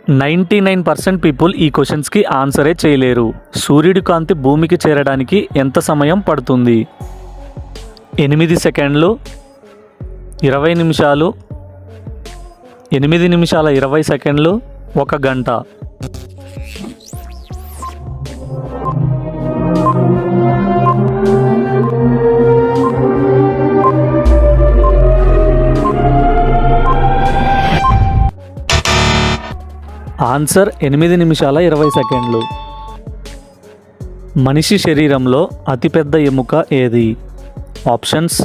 99% people ఈ క్వశ్చన్స్కి ఆన్సరే చేయలేరు. సూర్యుడి కాంతి భూమికి చేరడానికి ఎంత సమయం పడుతుంది? 8 సెకండ్లు, 20 నిమిషాలు, 8 నిమిషాల 20 సెకండ్లు, 1 గంట. ఆన్సర్ 8 నిమిషాల 20 సెకండ్లు. మనిషి శరీరంలో అతిపెద్ద ఎముక ఏది? Options: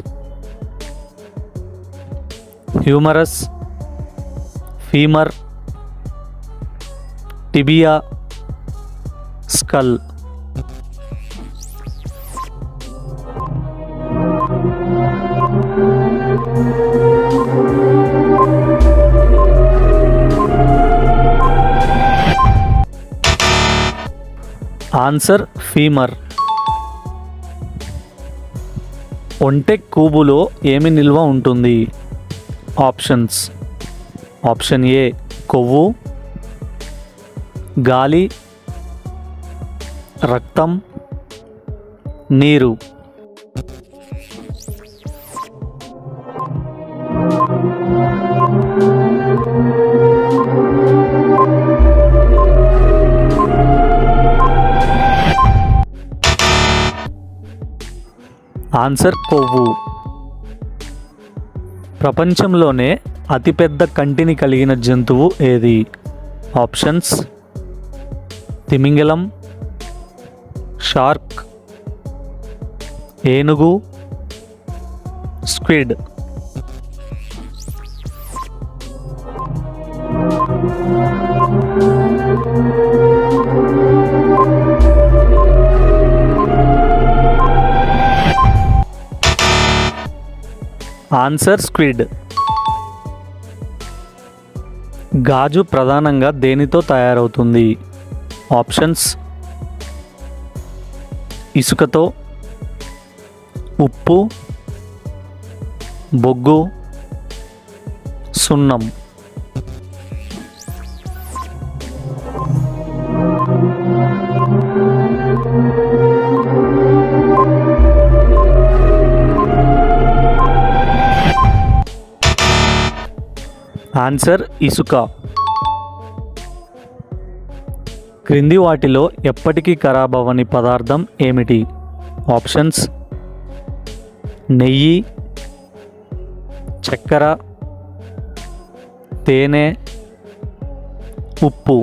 humorous, femur, tibia, skull. Answer femur. ఒంటె కూబులో ఏమి నిల్వ ఉంటుంది? ఆప్షన్స్: ఆప్షన్ ఏ కొవ్వు, గాలి, రక్తం, నీరు. ఆన్సర్ కొవ్వు. ప్రపంచంలోనే అతిపెద్ద కంటిని కలిగిన జంతువు ఏది? ఆప్షన్స్: తిమింగలం, షార్క్, ఏనుగు, స్క్విడ్. Answer squid. గాజు ప్రధానంగా దేనితో తయారవుతుంది? ఆప్షన్స్: ఇసుకతో, ఉప్పు, బొగ్గు, సున్నం. ఆన్సర్ ఇసుక. క్రింది వాటిలో ఎప్పటికీ ఖరాబవని పదార్థం ఏమిటి? ఆప్షన్స్: నెయ్యి, చక్కెర, తేనె, ఉప్పు.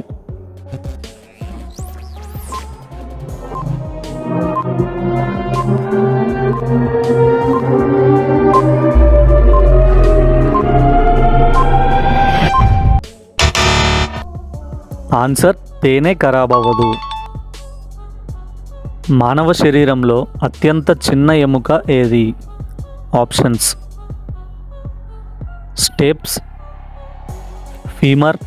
ఆన్సర్ తేనె ఖరాబవ్వదు. మానవ శరీరంలో అత్యంత చిన్న ఎముక ఏది? Options: stapes, femur,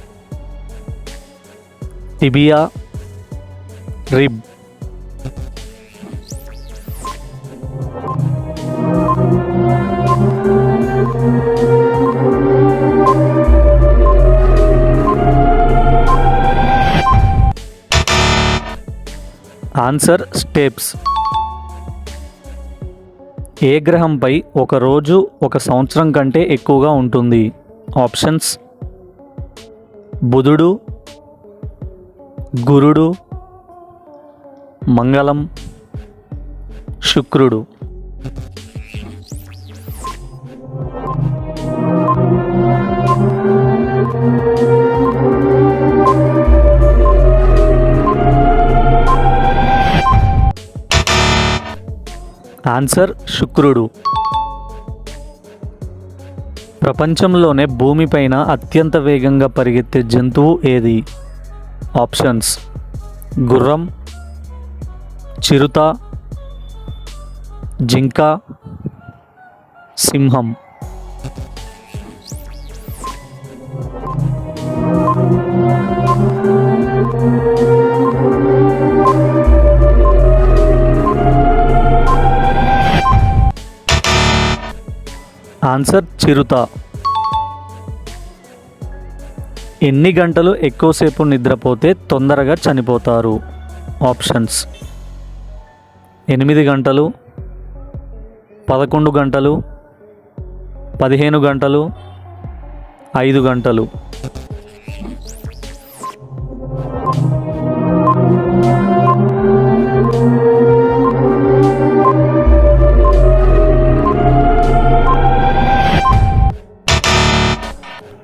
tibia, rib. Answer stapes. ఏ గ్రహంపై ఒక రోజు 1 సంవత్సరం కంటే ఎక్కువగా ఉంటుంది? ఆప్షన్స్: బుధుడు, గురుడు, మంగళం, శుక్రుడు. ఆన్సర్ శుక్రుడు. ప్రపంచంలోనే భూమిపైన అత్యంత వేగంగా పరిగెత్తే జంతువు ఏది? ఆప్షన్స్: గుర్రం, చిరుత, జింక, సింహం. ఆన్సర్ చిరుత. ఎన్ని గంటలు ఎక్కువసేపు నిద్రపోతే తొందరగా చనిపోతారు? ఆప్షన్స్: 8 గంటలు, 11 గంటలు, 15 గంటలు, 5 గంటలు.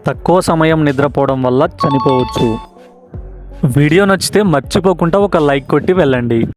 తక్కువ సమయం నిద్రపోవడం వల్ల చనిపోవచ్చు. వీడియో నచ్చితే మర్చిపోకుండా ఒక లైక్ కొట్టి వెళ్ళండి.